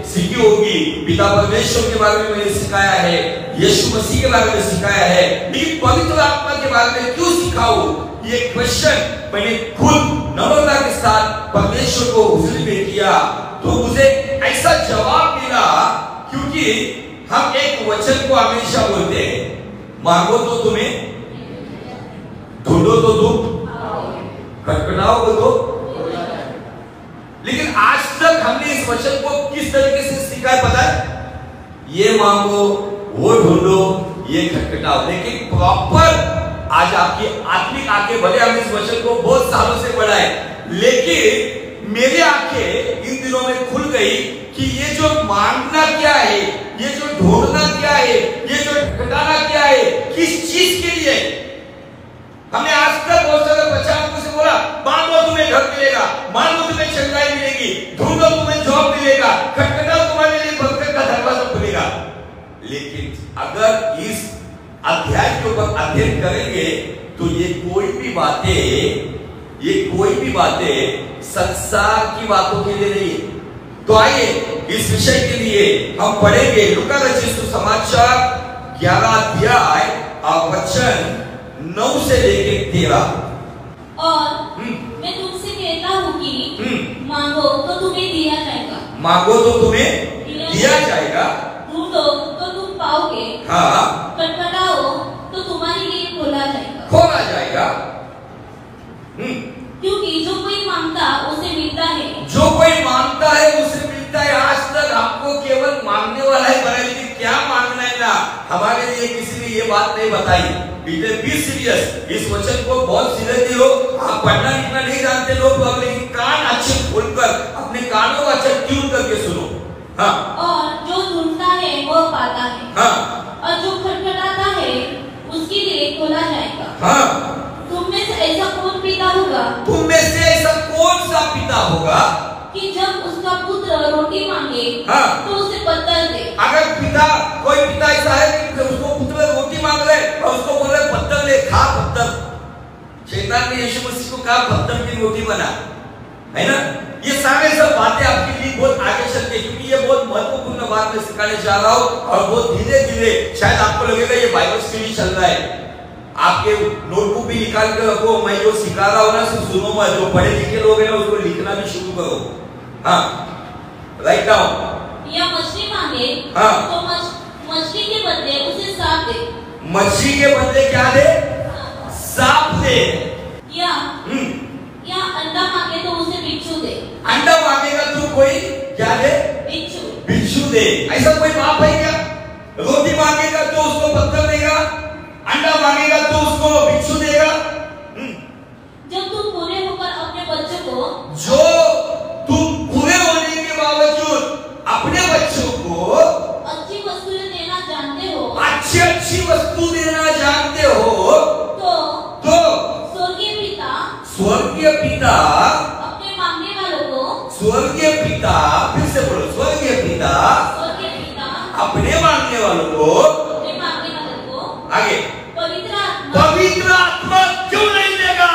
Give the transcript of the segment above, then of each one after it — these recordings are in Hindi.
सीखी होगी। पिता परमेश्वर के बारे में मैंने सिखाया है, यीशु मसीह के बारे में सिखाया है, लेकिन पवित्र आत्मा के बारे में क्यों सिखाऊं? ये क्वेश्चन मैंने खुद नम्रता के साथ परमेश्वर को हुजूरी में किया, तो मुझे ऐसा जवाब मिला, क्योंकि हम एक वचन को हमेशा बोलते हैं, मांगो तो तुम्हें, ढूंढो तो तुम, खटखटाओ तो। लेकिन आज तक हमने इस वचन को किस तरीके से सीखा है पता है? ये मांगो, वो ढूंढो, ये खटखटाओ। लेकिन प्रॉपर आज आपकी आत्मिक आंखें, भले हमने इस वचन को बहुत सालों से पढ़ा है, लेकिन मेरी आंखें इन दिनों में खुल गई कि ये जो मांगना क्या है, ये जो ढूंढना क्या है, ये जो खटखटाना क्या है, किस चीज के लिए। हमने आज तक बहुत सारे बच्चों से बोला, मांगो तुम्हें घर मिलेगा, मांगो तुम्हें चंगाई मिलेगी, ढूंढो तुम्हें जॉब मिलेगा, खटखटाओ तुम्हारे लिए बरकत का दरवाजा खुलेगा। लेकिन अगर इस अध्याय के ऊपर अध्ययन करेंगे तो ये कोई भी बातें संसार की बातों के लिए नहीं है। तो आइए इस विषय के लिए हम पढ़ेंगे लूका रचित सुसमाचार 11 अध्याय और वचन 9 से लेके 13। और मैं तुमसे कहता हूँ कि मांगो तो तुम्हें दिया जाएगा, मांगो तो तुम्हें दिया जाएगा, ढूंढो तो तुम पाओगे, हाँ, खटखटाओ तो तुम्हारे लिए खोला जाएगा। क्योंकि जो कोई मांगता उसे मिलता है, जो कोई मांगता है उसे मिलता है। आज तक आपको केवल मांगने वाला ही बना, लेकिन क्या मांगना है ना, हमारे लिए किसी ने ये बात नहीं बताई। बी सीरियस, इस वचन को बहुत सीरियसली लो। आप पढ़ना लिखना नहीं जानते लोग, तो लेकिन कान अच्छे खोलकर अपने कानों को अच्छा ट्यून करके सुनो। हाँ। और जो ढूंढता है वो पाता है, हाँ। और जो खटखटाता है उसके लिए खोला जाएगा। हाँ। तुम में से ऐसा कौन पिता होगा, तुम में से ऐसा कौन सा पिता होगा कि जब उसका पुत्र रोटी मांगे, हाँ, तो उसे पत्थर दे। अगर कोई पिता ऐसा है कि उसको पुत्र रोटी मांग रहे और उसको बोल रहे पत्थर ले, खा पत्थर। शैतान ने यीशु मसीह को कहा पत्थर की रोटी बना, है ना। ये सारे सब बातें आपके लिए बहुत आगे चलते, क्योंकि ये बहुत महत्वपूर्ण बात मैं सिखाने जा रहा हूँ, और बहुत धीरे धीरे शायद आपको लगेगा ये बाइबल स्टडी चल रहा है। आपके नोटबुक भी निकाल कर रखो, मैं जो सिखा रहा हूँ ना सिर्फ सुनो मत, जो पढ़े लिखे लोग हैं ना उसको लिखना भी शुरू करो। हाँ, राइट डाउन। या मछली मांगे, हाँ, तो मछली के बदले उसे सांप दे। मछली के बदले क्या दे? सांप दे। या अंडा मांगे तो उसे बिच्छू दे। अंडा मांगेगा तो कोई क्या दे? बिच्छू दे। ऐसा कोई बाप है क्या? रोटी मांगेगा तो उसको पत्थर देगा, अंडा मांगेगा तो उसको बिच्छू देगा। जब तुम पूरे होकर अपने बच्चों को, जो तुम पूरे होने के बावजूद अपने बच्चों को अच्छी वस्तुएं देना जानते हो, अच्छी वस्तु देना जानते हो, तो स्वर्गीय पिता अपने मांगने वालों को, स्वर्गीय पिता, फिर से बोलो, स्वर्गीय पिता अपने मांगने वालों को, आगे पवित्र आत्मा क्यों नहीं देगा?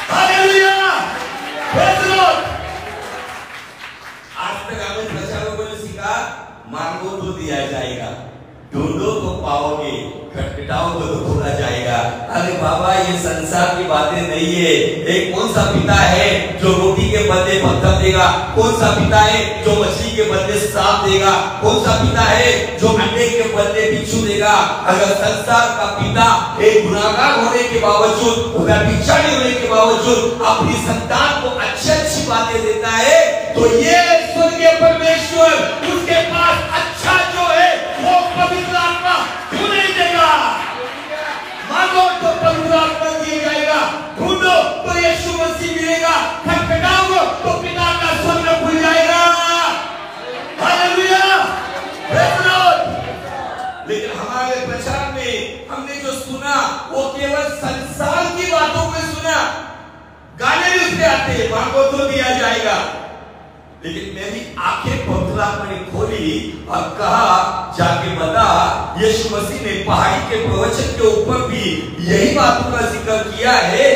Hallelujah, praise the Lord. आज तक आपने प्रचारकों ने सीखा, मांगो तो दिया जाएगा, ढूंढो तो पाओगे, खटखटाओ तो खोला जाएगा। अरे बाबा, ये संसार की बातें नहीं है। एक कौन सा पिता है जो रोटी के बदले पत्थर देगा? कौन सा पिता है जो मछली के बदले सांप देगा? कौन सा पिता है जो अंडे के बदले बिच्छू देगा? अगर संसार का पिता एक गुनाहगार होने के बावजूद, व्यभिचारी होने के बावजूद अपनी संतान को अच्छी बातें देता है, तो ये स्वर्गीय परमेश्वर उसके पास अच्छा जो है वो पवित्र आत्मा क्यों नहीं देगा? मांगो तो पवित्र आत्मा दिया जाएगा, ढूंढो तो यीशु मसीह मिलेगा, खटखटाओ तो पिता का स्वर्ग खुल जाएगा। Hallelujah, praise the Lord. लेकिन हमारे प्रचार में हमने जो सुना वो केवल संसार की बातों को सुना। गाने भी उसके आते हैं, मांगो तो दिया जाएगा, लेकिन मेरी आंखें पवित्र आत्मा ने खोली और कहा जाके बता, यीशु मसीह ने पहाड़ी के प्रवचन के ऊपर भी यही बातों का जिक्र किया है।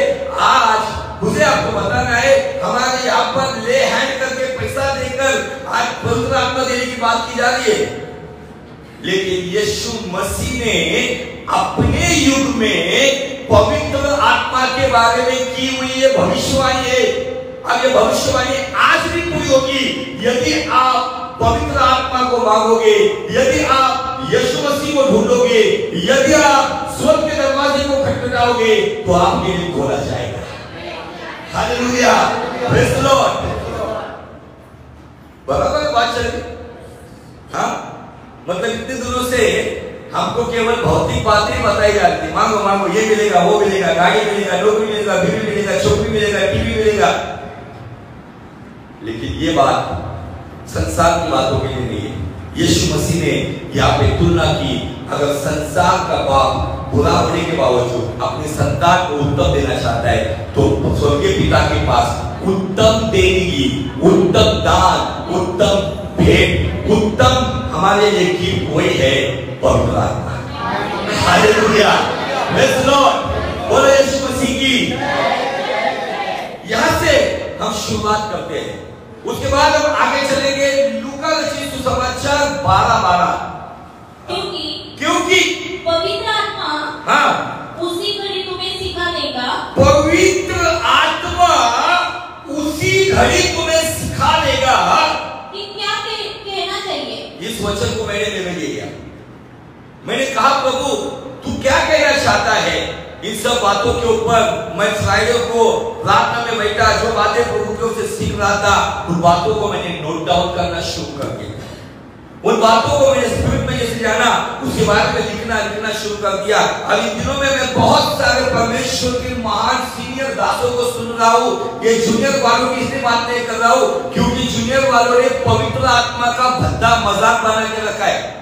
आज मुझे आपको बताना है, हमारे यहाँ पर ले हैंड करके पैसा देकर आज पवित्र आत्मा देने की बात की जा रही है, लेकिन यीशु मसीह ने अपने युग में पवित्र आत्मा के बारे में की हुई ये भविष्यवाणी है। अब ये भविष्यवाणी आज भी पूरी होगी यदि आप पवित्र आत्मा को मांगोगे, यदि आप यीशु मसीह को ढूंढोगे, यदि आप स्वर्ग के दरवाजे को खटखटाओगे तो आपके लिए खोला जाएगा। Hallelujah, praise the Lord. बराबर बात चल रही। हाँ, मतलब इतने दिनों से हमको केवल भौतिक बातें बताई जाती थी, मांगो मांगो, ये मिलेगा, वो मिलेगा, गाड़ी मिलेगा, नौकरी मिलेगा, बीवी मिलेगा, छोकरी मिलेगा, टीवी मिलेगा। लेकिन ये बात संसार की बातों के लिए नहीं है। यीशु मसीह ने यहाँ पे तुलना की, अगर संसार का बाप बुरा होने के बावजूद अपने संतान को उत्तम देना चाहता है तो स्वर्गीय पिता के पास उत्तम देगी, उत्तम दान, उत्तम भेंट, उत्तम हमारे लिए गिफ्ट वही है पवित्र आत्मा। Hallelujah, praise the Lord. बोलो यीशु मसीह की। यहाँ से हम शुरुआत करते हैं, उसके बाद हम आगे चलेंगे लूका रचित सुसमाचार 12:12। क्योंकि पवित्र आत्मा हाँ उसी घड़ी तुम्हें सिखा देगा, पवित्र आत्मा उसी घड़ी तुम्हें सिखा देगा कि क्या कहना चाहिए। इस वचन को मैंने निर्णय लिया, मैंने कहा प्रभु तू क्या कहना चाहता है। इन सब बातों के ऊपर मैं फ्राइडे को प्रार्थना में बैठा, जो बातें प्रभु के से सीख रहा था उन बातों को मैंने नोट डाउन करना शुरू कर दिया। उन बातों को मैंने स्पिरिट में जैसे जाना उसके बारे में लिखना शुरू कर दिया। अब इन दिनों में मैं बहुत सारे परमेश्वर के महान सीनियर दासों को सुन रहा हूँ। ये जूनियर वालों की इसलिए बात नहीं कर रहा हूँ क्योंकि जूनियर वालों ने पवित्र आत्मा का भद्दा मजाक बना के रखा है।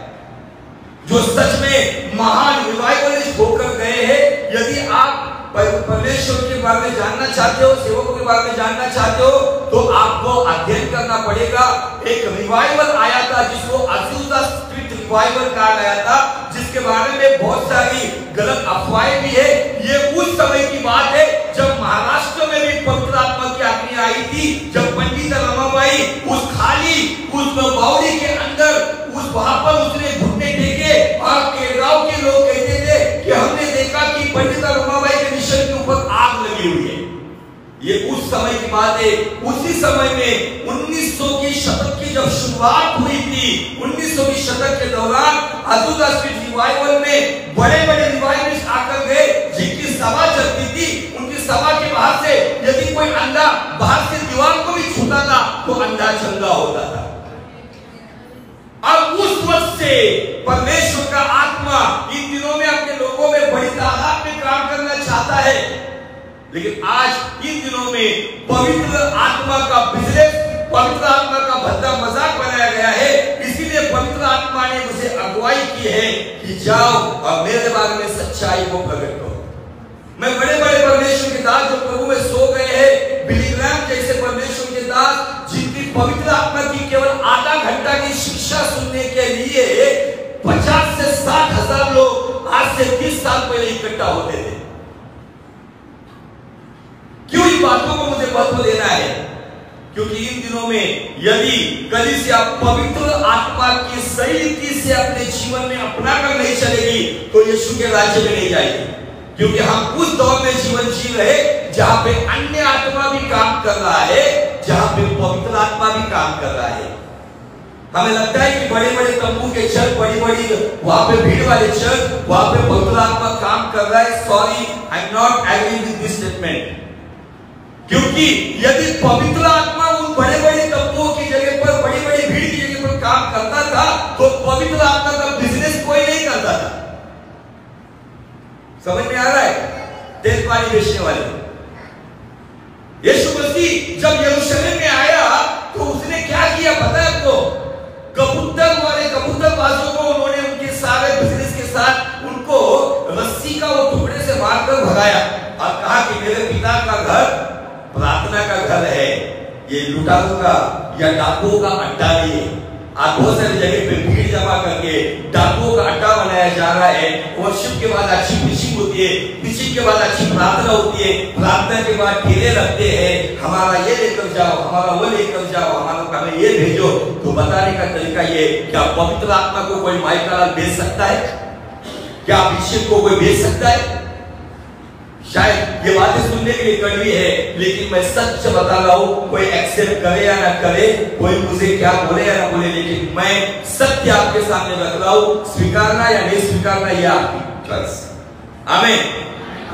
जो सच में महान रिवाइवलिस्ट होकर गए हैं, यदि आप परमेश्वर के बारे में जानना चाहते हो, सेवकों के बारे में जानना चाहते हो तो आपको अध्ययन करना पड़ेगा। एक रिवाइवल आया था जिसको अजूजा स्ट्रीट रिवाइवल कहा गया था, जिसके बारे में बहुत सारी गलत अफवाहें भी है। ये उस समय की बात है जब महाराष्ट्र में भी पवित्र आत्मा की आज्ञा आई थी, जब पंडित रमाबाई उस खाली उस बावड़ी के अंदर उस वहां पर उसने घुटने टेके और केरगांव के लोग कहते थे कि हमने देखा कि पंडित रमाबाई के मिशन के ऊपर आग लगी हुई है। ये उस समय की बात है। उसी समय में 1900 की शतक की जब शुरुआत हुई थी, 1900 की शतक के दौरान अजूजा स्ट्रीट रिवाइवल में बड़े बड़े रिवाइवलिस्ट आकर गए, जिनकी सभा चलती थी। उनकी सभा के बाहर से यदि कोई अंधा बाहर से दीवार को भी छूता था तो अंधा चंगा होता था। अब उस वक्त से परमेश्वर का आत्मा इन दिनों में अपने लोगों में बड़ी तादाद में काम करना चाहता है, लेकिन आज इन दिनों में पवित्र आत्मा का बिजनेस, पवित्र आत्मा का भद्दा मजाक बनाया गया है। इसीलिए पवित्र आत्मा ने मुझे अगुवाई की है कि जाओ और मेरे बारे में सच्चाई को प्रकट करो। मैं बड़े बड़े परमेश्वर के दास जो प्रभु में सो गए हैं, बिली ग्रैहम जैसे परमेश्वर के दास जिनकी पवित्र आत्मा की केवल आधा घंटा की शिक्षा सुनने के लिए 50 से 60 हजार लोग आज से 30 साल पहले इकट्ठा होते थे। क्यों इन बातों को मुझे महत्व देना है? क्योंकि इन दिनों में यदि कलीसिया पवित्र आत्मा की सही रीति से अपने जीवन में अपना कर नहीं चलेगी तो यीशु के राज्य में नहीं जाएगी। क्योंकि हम उस दौर में जीवन जी रहे जहां पे अन्य आत्मा भी काम कर रहा है, जहां पे पवित्र आत्मा भी काम कर रहा है। हमें लगता है कि बड़े बड़े तंबू के चर्च, बड़ी बड़ी वहां पे भीड़ वाले चर्च, वहां पे पवित्र आत्मा काम कर रहा है। Sorry, I am not agree with this statement. क्योंकि यदि पवित्र आत्मा उन बड़े बड़े तंबुओं की जगह पर, बड़ी बड़ी भीड़ की जगह पर काम करता था तो पवित्र आत्मा का बिजनेस कोई नहीं करता था। समझ में आ रहा है? तेल पानी बेचने वाले यीशु मसीह जब यरूशलेम में आया तो उसने क्या किया पता है आपको? कबूतरबाजों को उन्होंने उनके सारे बिजनेस के साथ उनको रस्सी का वो टुकड़े से मारकर भगाया और कहा कि मेरे पिता का घर प्रार्थना का घर है, ये लुटारू का, या डाकुओं का अड्डा नहीं है। आज बहुत सारी जगह पे भीड़ जमा करके डाकुओं का अड्डा बनाया जा रहा है। वर्शिप के बाद अच्छी प्रीचिंग होती है, प्रीचिंग के बाद अच्छी प्रार्थना होती है, प्रार्थना के बाद ठेले लगते हैं, हमारा ये लेकर जाओ, हमारा वो लेकर जाओ, हमारा हमें ये भेजो। तो बताने का तरीका ये, क्या पवित्र आत्मा को कोई माइका भेज सकता है? क्या अभिषेक को कोई भेज सकता है? शायद ये बातें सुनने के लिए कड़वी है, लेकिन मैं सच बता रहा हूं, कोई एक्सेप्ट करे या ना करे, कोई मुझे क्या बोले या ना बोले, लेकिन मैं सत्य आपके सामने रख रहा हूं। स्वीकारना या नहीं स्वीकारना ये आपकी चॉइस। आमीन,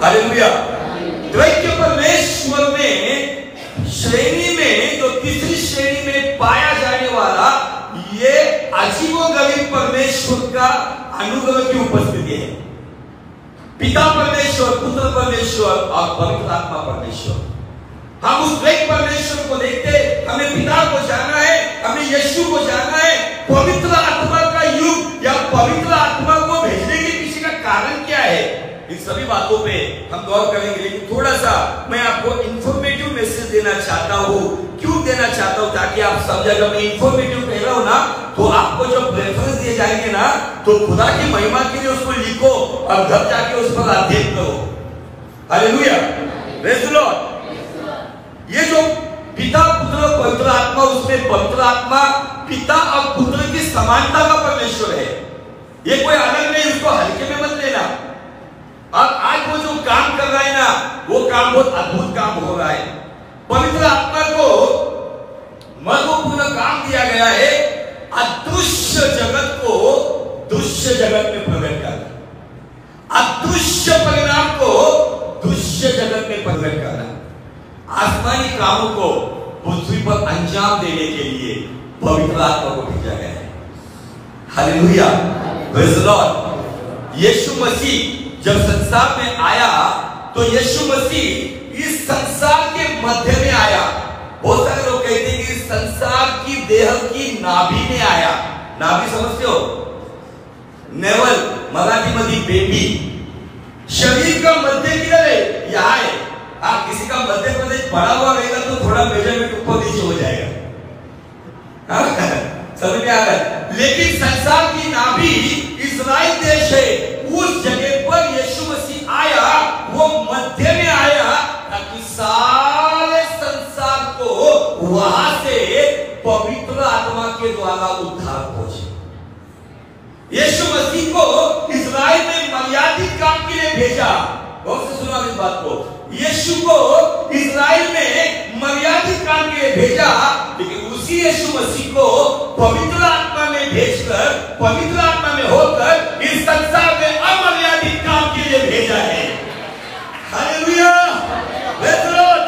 हालेलुया। त्रैक्य परमेश्वर में श्रेणी में जो तीसरी श्रेणी में पाया जाने वाला ये अजीबोगरीब परमेश्वर का अनुग्रह की उपस्थिति है। पिता परमेश्वर, पुत्र परमेश्वर और पवित्र आत्मा परमेश्वर। हम उस एक परमेश्वर को देखते, हमें पिता को जानना है, हमें यीशु को जानना है। पवित्र आत्मा का युग या पवित्र आत्मा को भेजने के पीछे का कारण क्या है, इन सभी बातों पे हम गौर करेंगे। लेकिन थोड़ा सा मैं आपको इंफॉर्मेटिव मैसेज देना चाहता हूँ। क्यों देना चाहता हूँ? ताकि आप सब जगह में इंफॉर्मेटिव कह रहा हूँ ना, तो आपको जब रेफरेंस दिए जाएंगे ना, तो खुदा की महिमा के लिए उसको लिखो और घर जाके उस पर अध्ययन करो। Hallelujah, praise the Lord. ये जो पिता, पुत्र, पवित्र आत्मा, उसमें पवित्र आत्मा पिता और पुत्र की समानता का परमेश्वर है। ये कोई अलग नहीं, उसको हल्के में मत लेना। और आज वो जो काम कर रहा है ना, वो काम बहुत अद्भुत काम हो रहा है। पवित्र आत्मा को महत्वपूर्ण काम दिया गया है, अदृश्य जगत को दृश्य जगत में प्रकट करना, अदृश्य परिणाम को दृश्य जगत में प्रकट करना। आसमानी कामों को पृथ्वी पर अंजाम देने के लिए पवित्र आत्मा को भेजा गया है। Hallelujah, praise the Lord. Yeshu Masih जब संसार में आया, तो यीशु मसीह इस संसार के मध्य में आया। बहुत सारे लोग कहते हैं कि संसार की देह की नाभि में आया। नाभि समझते हो? नेवल, मराठी मध्ये बेबी। शरीर का मध्य किधर है? यहाँ है। आप किसी का मध्य प्रदेश पड़ा हुआ रहेगा तो थोड़ा मेजरमेंट ऊपर नीचे हो जाएगा। समझ में आ रहा है? लेकिन संसार की नाभि इस्राएल देश है। उस जगह पर यीशु मसीह आया, वो मध्य में आया, ताकि सारे संसार को वहां से पवित्र आत्मा के द्वारा उद्धार पहुंचे। यीशु मसीह को इस्राएल में मर्यादित काम के लिए भेजा। बहुत से सुना इस बात को। यीशु को इस्राएल में मर्यादित काम के लिए भेजा, लेकिन उसी यीशु मसीह को पवित्र आत्मा में भेजकर, पवित्र आत्मा में होकर इस संसार में अमर्यादित काम के लिए भेजा है। Hallelujah, praise the Lord.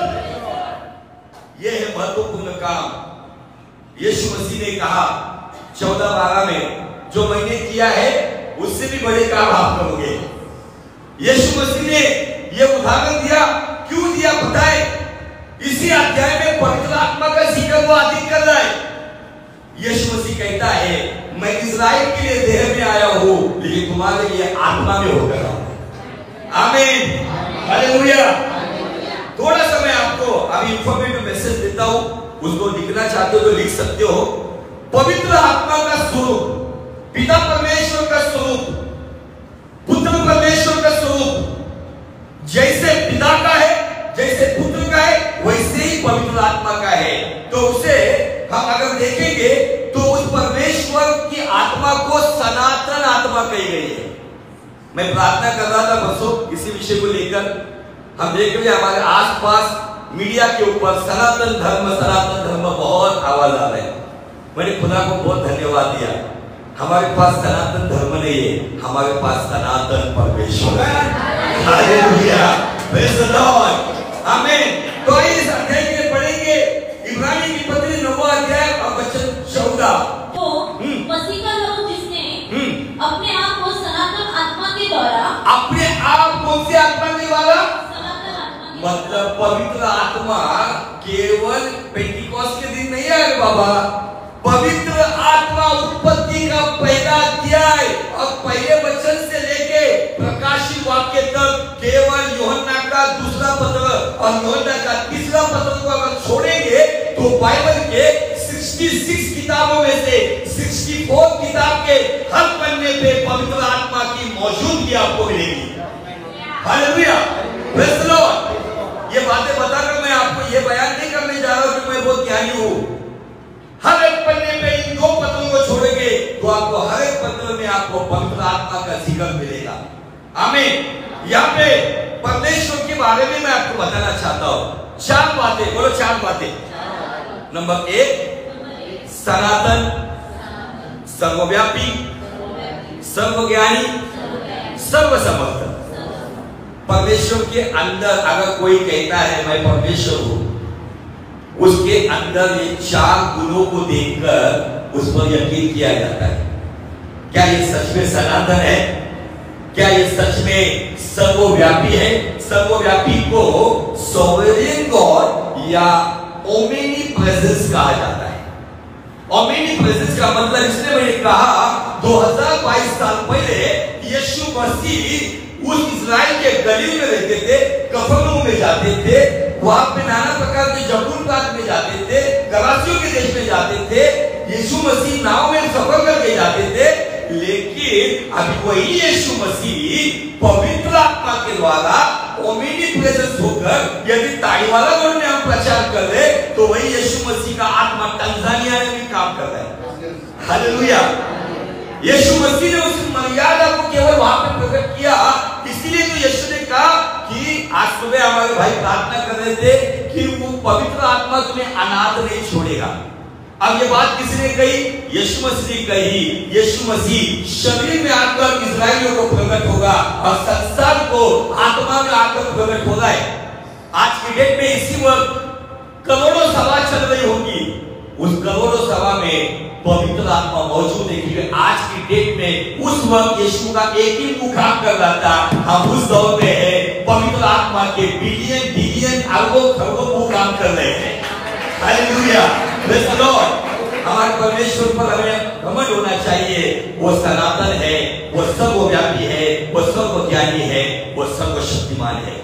यह है महत्वपूर्ण काम। यीशु मसीह ने कहा 14:12 में, जो मैंने किया है उससे भी बड़े काम आप करोगे। यीशु मसीह ने यह उदाहरण दिया। क्यों दिया बताए? इसी अध्याय में पवित्र आत्मा का जिक्र वो अधिक कर रहा है। यीशु मसीह कहता है, मैं इस्राएल के लिए देह में आया हूं, लेकिन तुम्हारे लिए आत्मा में होकर आया हूं। आमीन, हालेलुया। थोड़ा सा मैं आपको अभी इंफॉर्मेटिव मैसेज देता हूं, उसको लिखना चाहते हो तो लिख सकते हो। पवित्र आत्मा का स्वरूप, पिता परमेश्वर का स्वरूप, पुत्र परमेश्वर का स्वरूप जैसे पिता का है, जैसे पुत्र का है, वैसे ही पवित्र आत्मा का है। तो उसे हम अगर देखेंगे तो उस परमेश्वर की आत्मा को सनातन आत्मा कही गई है। मैं प्रार्थना कर रहा था परसों इसी विषय को लेकर। हम देख रहे हैं हमारे आसपास मीडिया के ऊपर सनातन धर्म बहुत आवाज आ रहा है। मैंने खुदा को बहुत धन्यवाद दिया। हमारे पास सनातन धर्म नहीं है, हमारे पास सनातन परमेश्वर है। हालेलुया, प्रेज़ द लॉर्ड, आमीन। तो इस अध्याय के लिए पढ़ेंगे इब्रानी की पत्री 9वां अध्याय और वचन 14। तो मसीह का लोग जिसने अपने आप को सनातन आत्मा के द्वारा, अपने आप को से आत्मा के द्वारा, सनातन आत्मा, मतलब पवित्र आत्मा केवल पेंटिकॉस्ट के दिन नहीं आए बाबा। पवित्र आत्मा उत्पत्ति का पहला अध्याय और पहले वचन से लेके प्रकाशित वाक्य तक, केवल यूहन्ना का दूसरा पत्र और यूहन्ना का तीसरा पत्र को अगर छोड़ेंगे तो बाइबल के पे पवित्र आत्मा की मौजूदगी आपको मिलेगी। Hallelujah, praise the Lord. ये बातें बताकर मैं आपको ये बयान नहीं करने जा रहा हूं कि मैं बहुत ज्ञानी हूं। हर एक पन्ने पे इन 2 पत्रों को छोड़ेंगे तो आपको हर एक पत्र में आपको पवित्र आत्मा का जिक्र मिलेगा। आमीन। यहाँ पे परमेश्वर के बारे में मैं आपको बताना चाहता हूं 4 बातें। बोलो 4 बातें। नंबर 1, सनातन, सर्वव्यापी, सर्वज्ञानी, सर्वसमर्थ। परमेश्वर के अंदर अगर कोई कहता है मैं परमेश्वर हूं, उसके अंदर ये 4 गुणों को देखकर उस पर यकीन किया जाता है। क्या ये सच में सनातन है? क्या ये सच में सर्वव्यापी है? सर्वव्यापी को सोवरेन गॉड या ओमेनी प्रेजेंस कहा जाता है। ओमेनी प्रेजेंस का मतलब इसलिए मैंने कहा 2022 साल पहले यीशु मसीह उस इस्राएल के गली में रहते थे, कफरनहूम में जाते थे, वहां पे नाना प्रकार के जबूलबाद में जाते थे, गलातियों के देश में जाते थे। यीशु मसीह नाव में सफर करके जाते थे, लेकिन अभी वही यीशु मसीह पवित्र आत्मा के द्वारा ओमेनी प्रेजेंस होकर यदि ताईवाला रोड में हम प्रचार कर रहे तो वही यीशु मसीह का आत्मा तंजानिया में भी काम कर रहा है। हालेलुया। यीशु मसीह ने उस मर्यादा को केवल वहां पे प्रकट किया, इसलिए तो यीशु ने कहा कि आज सुबह हमारे भाई प्रार्थना कर रहे थे कि वो पवित्र आत्मा तुम्हें अनाथ नहीं छोड़ेगा। अब ये बात किसने कही? यीशु मसीह ने कही। यीशु मसीह शरीर में आकर इस्राएलियों को प्रकट होगा और संसार को आत्मा में आकर प्रकट होगा। आज की डेट में इसी वक्त करोड़ों सभा चल रही होगी, उस करोड़ों सभा में पवित्र आत्मा मौजूद है, क्योंकि आज की डेट में उस वक्त यीशु का एक ही मुख काम कर रहा था। हम उस दौर में है पवित्र आत्मा के बिलियन बिलियन अरबों खरबों मुख काम कर रहे हैं। Hallelujah, praise the Lord. हमारे परमेश्वर पर हमें घमंड होना चाहिए। वो सनातन है, वो सर्वव्यापी है, वो सर्वज्ञानी है, वो सर्वशक्तिमान है।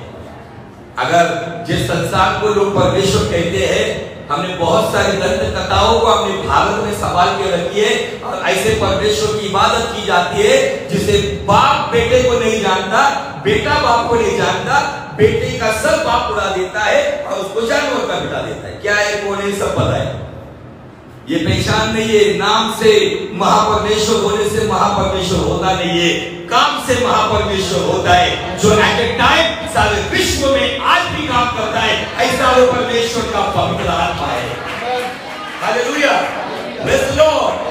अगर जिस संसार को लोग परमेश्वर कहते हैं, हमने बहुत सारी दंत कथाओं को अपने भारत में संभाल के रखी है और ऐसे परमेश्वर की इबादत की जाती है जिसे बाप बेटे को नहीं जानता, बेटा बाप को नहीं जानता, बेटे का सर बाप उड़ा देता है और उसको जानवर का बिठा देता है। क्या है कौन है सब पता है। ये पहचान नहीं है। नाम से महापरमेश्वर होने से महापरमेश्वर होता नहीं है, काम से महापरमेश्वर होता है, जो एट ए टाइम सारे विश्व में आज भी काम करता है। ऐसा वो परमेश्वर का पवित्र आत्मा है। Hallelujah, praise the Lord.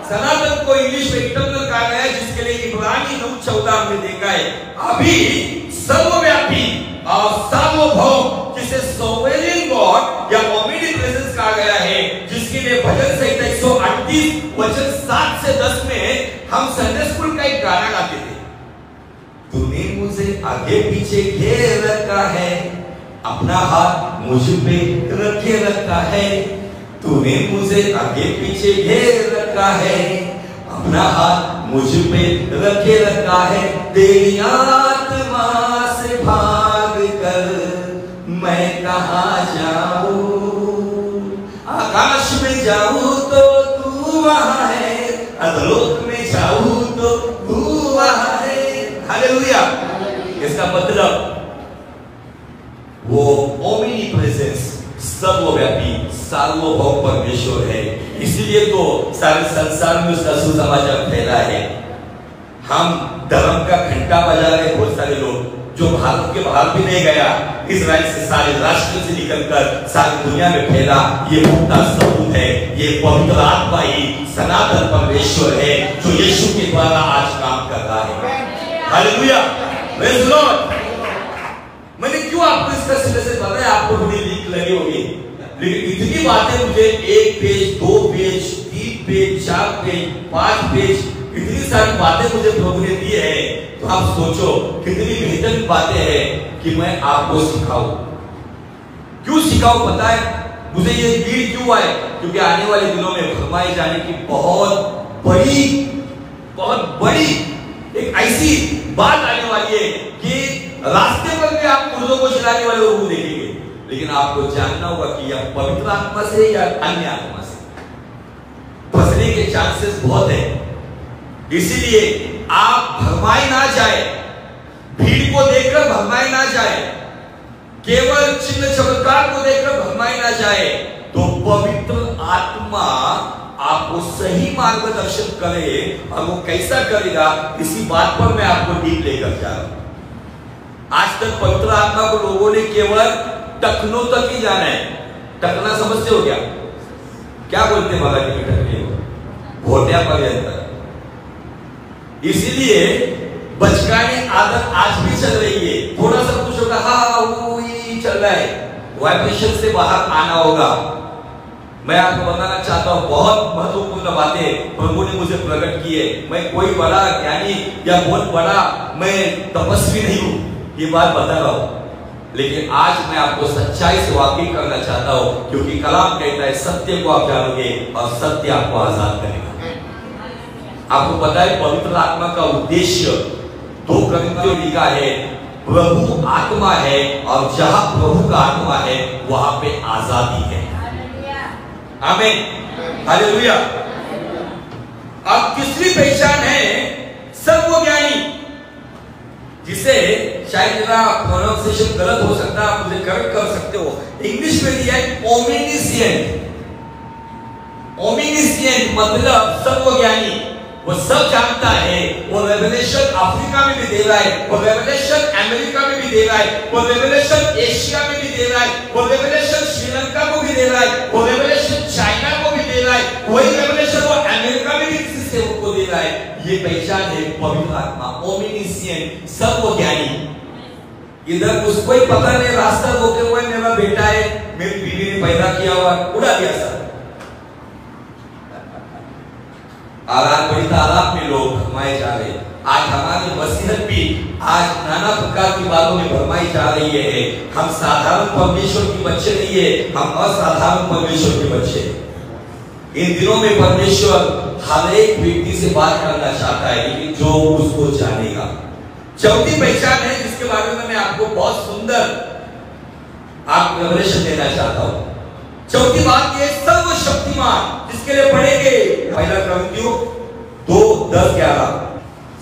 सनातन को इंग्लिश में इटर्नल कहा गया है, जिसके लिए इब्रानी 9:14 में देखा है। अभी सर्वव्यापी और सार्वभौम, जिसे सोवरेन गॉड या ओमेनी प्रेजेंस कहा गया है, जिसके लिए भजन संहिता 138 वचन 7 से 10 में हम संडे स्कूल का एक गाना गाते थे। तूने मुझे आगे पीछे घेर रखा है, अपना हाथ मुझ पे रखे रखा है। तूने मुझे आगे पीछे घेर रखा है, अपना हाथ मुझ पे रखे रखा है। तेरी आत्मा से भाग कर मैं कहाँ जाऊं, आकाश में जाऊं तो तू वहां है, अधलोक में जाऊं तो तू वहां है। हालेलुया। इसका मतलब वो ओमिनी प्रेजेंस सर्वव्यापी सार्वभौम परमेश्वर है। इसलिए तो सारे संसार में उसका सुसमाचार फैला है। हम धर्म का घंटा बजा रहे बहुत सारे लोग, जो भारत के बाहर भी नहीं गया, इजराइल से सारे राष्ट्र से निकलकर सारी दुनिया में फैला। ये पुख्ता सबूत है, ये पवित्र आत्मा ही सनातन परमेश्वर है, जो यीशु के द्वारा आज काम कर रहा है। Hallelujah, praise the Lord. मैंने क्यों आपको इसका सिरे से बताया, आपको बड़ी लीक लगी होगी, लेकिन इतनी बातें मुझे 1 page 2 page 3 page 4 page 5 page इतनी सारी बातें मुझे प्रभु ने दी है। तो आप सोचो कितनी बेहतरीन बातें हैं कि मैं आपको सिखाऊं। क्यों सिखाऊं पता है मुझे? ये नीड क्यों आए? क्योंकि आने वाले दिनों में फरमाए जाने की बहुत बड़ी एक ऐसी बात आने वाली है कि रास्ते पर भी आप मुर्दों को चलाने वाले लोग देखेंगे। लेकिन आपको जानना होगा कि यह पवित्र आत्मा से या अन्य आत्मा से। फंसने के चांसेस बहुत है। इसीलिए आप भरमाए ना जाए, भीड़ को देखकर भरमाए ना जाए, केवल चिन्ह चमत्कार को देखकर भरमाए ना जाए, तो पवित्र आत्मा आपको सही मार्गदर्शन करे। और वो कैसा करेगा, इसी बात पर मैं आपको डीप लेकर जा रहा हूं। आज तक पवित्र आत्मा को लोगों ने केवल टखनों तक ही जाना है। टखना समझते हो क्या बोलते मराठी में टखने को? घोटिया पर्यंत। इसीलिए बचकाने आदत आज भी चल रही है। थोड़ा सा कुछ होगा, हाँ वो ही चल रहा है, वाइब्रेशन से बाहर आना होगा। मैं आपको बताना चाहता हूं, बहुत महत्वपूर्ण बातें प्रभु ने मुझे प्रकट की है। मैं कोई बड़ा ज्ञानी या बहुत बड़ा मैं तपस्वी नहीं हूं, ये बात बता रहा हूं, लेकिन आज मैं आपको सच्चाई से वाकिफ करना चाहता हूं, क्योंकि कलाम कहता है सत्य को आप जानोगे और सत्य आपको आजाद करेगा। आपको पता है पवित्र आत्मा का उद्देश्य 2 कोरिन्थियों लिखा है, प्रभु आत्मा है और जहां प्रभु का आत्मा है वहां पे आजादी है। आमीन, हालेलुया। अब तीसरी पहचान है सर्वज्ञानी, जिसे शायद मेरा प्रोनाउंसिएशन गलत हो सकता है, आप मुझे करेक्ट कर सकते हो। इंग्लिश में दिया है ओमिनिशियंट। ओमिनिशियंट मतलब सर्वज्ञानी, वो सब जानता है। वो रेवलेशन अफ्रीका में भी दे रहा है, वो रेवलेशन अमेरिका में भी दे रहा है, वो रेवलेशन एशिया में भी दे रहा है, वो रेवलेशन श्रीलंका को भी दे रहा है, वो रेवलेशन चाइना को भी दे रहा है, वही रेवलेशन वो अमेरिका में भी किसी सेवक को दे रहा है। ये पहचान है पवित्र आत्मा, ओमिनिशियंट, सर्वज्ञानी। इधर उसको ही पता नहीं, रास्ता रोके हुए मेरा बेटा है, मेरी बीवी ने पैदा किया हुआ, उड़ा दिया सर। आज बड़ी तादाद में लोग भरमाए जा रहे हैं। आज हमारी मसीहत भी आज नाना प्रकार की बातों में भरमाई जा रही है। हम साधारण परमेश्वर के बच्चे नहीं है, हम असाधारण परमेश्वर के बच्चे। इन दिनों में परमेश्वर हर एक व्यक्ति से बात करना चाहता है, लेकिन जो उसको जानेगा। चौथी पहचान है जिसके बारे में मैं आपको बहुत सुंदर आप रेवलेशन देना चाहता हूं। चौथी बात ये सर्वशक्तिमान, जिसके लिए पढ़ेंगे पहला कोरिन्थियों 2:10-11।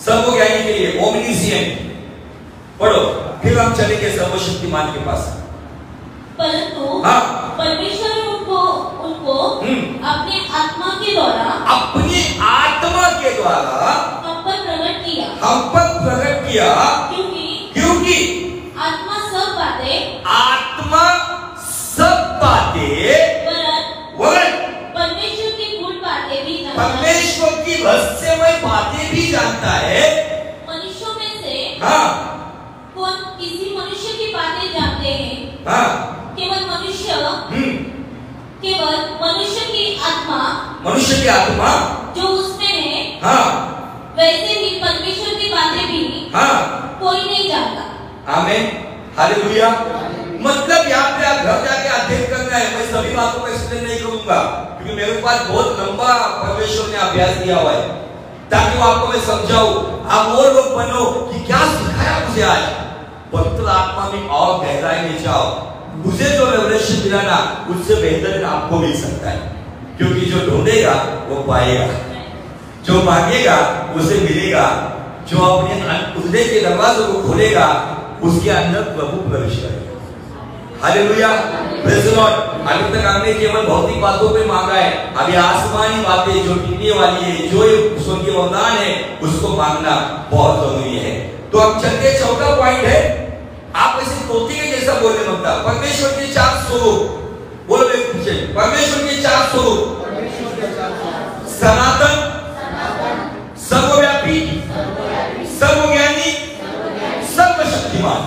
सर्वज्ञानी के लिए ओमिनिशियंट पढ़ो, फिर हम चलेंगे सर्वशक्तिमान के पास। परंतु परमेश्वर ने उनको अपने आत्मा के द्वारा हम पर प्रकट किया, क्योंकि आत्मा सब बातें वरन परमेश्वर की रहस्यमय बातें भी जानता है। मनुष्यों में से कौन किसी मनुष्य की बातें जानते हैं? केवल मनुष्य की आत्मा जो उसमें है, वैसे ही परमेश्वर की बातें भी कोई नहीं जानता। आमीन, हालेलुया। मतलब यहाँ पे आप घर जाके अध्ययन करना है। मैं सभी बातों को एक्सप्लेन नहीं करूंगा, क्योंकि मेरे पास बहुत लंबा परमेश्वर ने अभ्यास दिया हुआ है, ताकि वो आपको मैं समझाऊं, आप वो लोग बनो कि क्या सिखाया मुझे आज। पवित्र आत्मा में और गहराई में जाओ। मुझे जो रेवलेशन मिला ना, उससे बेहतर आपको मिल सकता है, क्योंकि जो ढूंढेगा वो पाएगा, जो मांगेगा उसे मिलेगा, जो अपने हृदय के दरवाजों को खोलेगा उसके अंदर प्रभु प्रवेश करेगा। Hallelujah, praise the Lord. अभी तक हमने केवल भौतिक बातों पे मांगा है, अभी आसमानी बातें जो टिकने वाली है, जो स्वर्गीय वरदान है, उसको मांगना बहुत जरूरी है। तो अब चलते, चौथा पॉइंट है, आप ऐसे तोते के जैसा बोलने लगता। परमेश्वर के 4 स्वरूप बोलो, मैं पूछे परमेश्वर के 4 स्वरूप, सनातन, सर्वव्यापी, सर्वज्ञानी, सर्वशक्तिमान।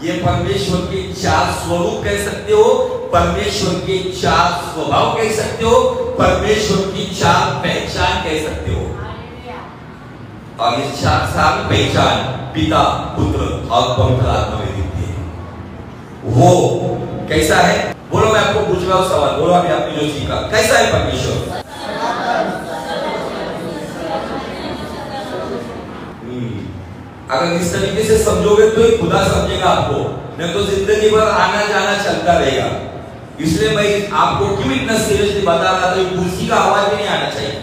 ये परमेश्वर के 4 स्वरूप कह सकते हो, परमेश्वर के 4 स्वभाव कह सकते हो, परमेश्वर की 4 पहचान कह सकते हो। और ये 4 पहचान पिता, पुत्र और पवित्र आत्मा में दिखती है। वो कैसा है? बोलो, मैं आपको पूछ रहा हूं सवाल, बोलो अभी आपने जो सीखा, कैसा है परमेश्वर? अगर इस तरीके से समझोगे तो ही खुदा समझेगा आपको, नहीं तो जिंदगी भर आना जाना चलता रहेगा। इसलिए मैं आपको क्यों इतना सीरियसली बता रहा था, कुर्सी का आवाज भी नहीं आना चाहिए,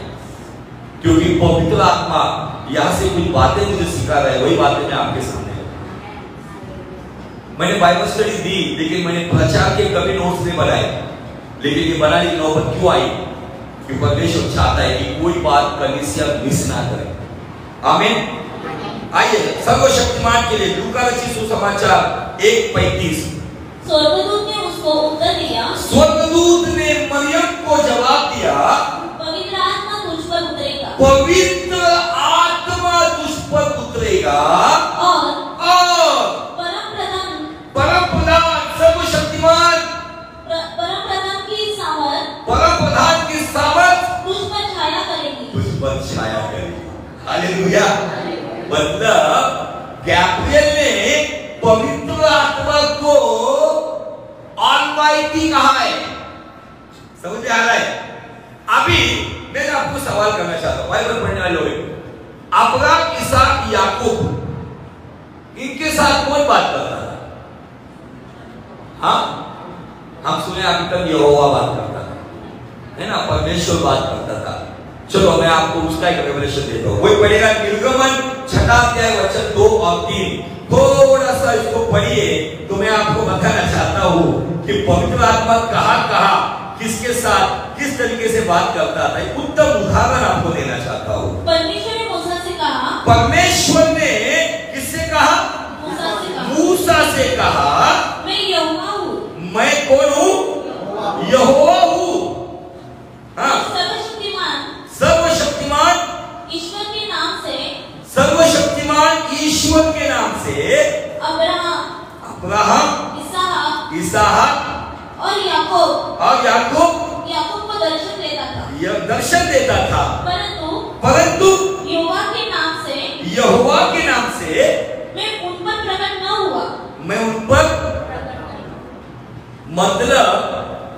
क्योंकि पवित्र आत्मा यहाँ से कुछ बातें मुझे सिखा रहा है, वही बातें मैं आपके सामने। मैंने बाइबल स्टडी दी, लेकिन मैंने प्रचार के कभी नोट्स नहीं बनाए, लेकिन ये बनाने की नौबत क्यों आई? कि परमेश्वर चाहता है कि कोई बात कलीसिया मिस ना करे। आमीन। आइए सर्वशक्तिमान के लिए लूका रचित सुसमाचार 1:35। स्वर्गदूत ने उसको उत्तर दिया, स्वर्गदूत ने मरियम को जवाब दिया, पवित्र आत्मा तुझ पर उतरेगा, पवित्र आत्मा तुझ पर उतरेगा और परम प्रधान सर्वशक्तिमान परम प्रधान की सामर्थ तुझ पर छाया करेगी, तुझ पर छाया करेगी। हालेलुया। मतलब गैब्रियल ने पवित्र आत्मा को ऑलमाइटी कहा है। समझ में आ रहा है? अभी मैं आपको सवाल करना चाहता हूं, बाइबल पढ़ने वाले लोग, अब्राहम, इसहाक, याकूब, इनके साथ कौन बात करता था? हाँ, हम सुने अभी तक यहोवा बात करता था, है ना, परमेश्वर बात करता था। चलो मैं आपको उसका एक रेवलेशन देता हूं। कोई पढ़ेगा निर्गमन 6 अध्याय वचन 2 और 3, थोड़ा सा इसको पढ़िए तो मैं आपको बताना चाहता हूं कि पवित्र आत्मा कहां किसके साथ किस तरीके से बात करता था। एक उत्तम उदाहरण आपको देना चाहता हूं। परमेश्वर ने मूसा से कहा, परमेश्वर ने किससे कहा? मूसा से कहा, मैं यहोवा हूँ। मैं कौन हूँ? यहोवा हूँ। हाँ, सर्वशक्तिमान ईश्वर के नाम से, सर्वशक्तिमान ईश्वर के नाम से अब्राहम, इसहाक और याकूब को दर्शन देता था। यह दर्शन देता था, परंतु यहोवा के नाम से मैं उन पर प्रकट न हुआ। मैं उन पर, मतलब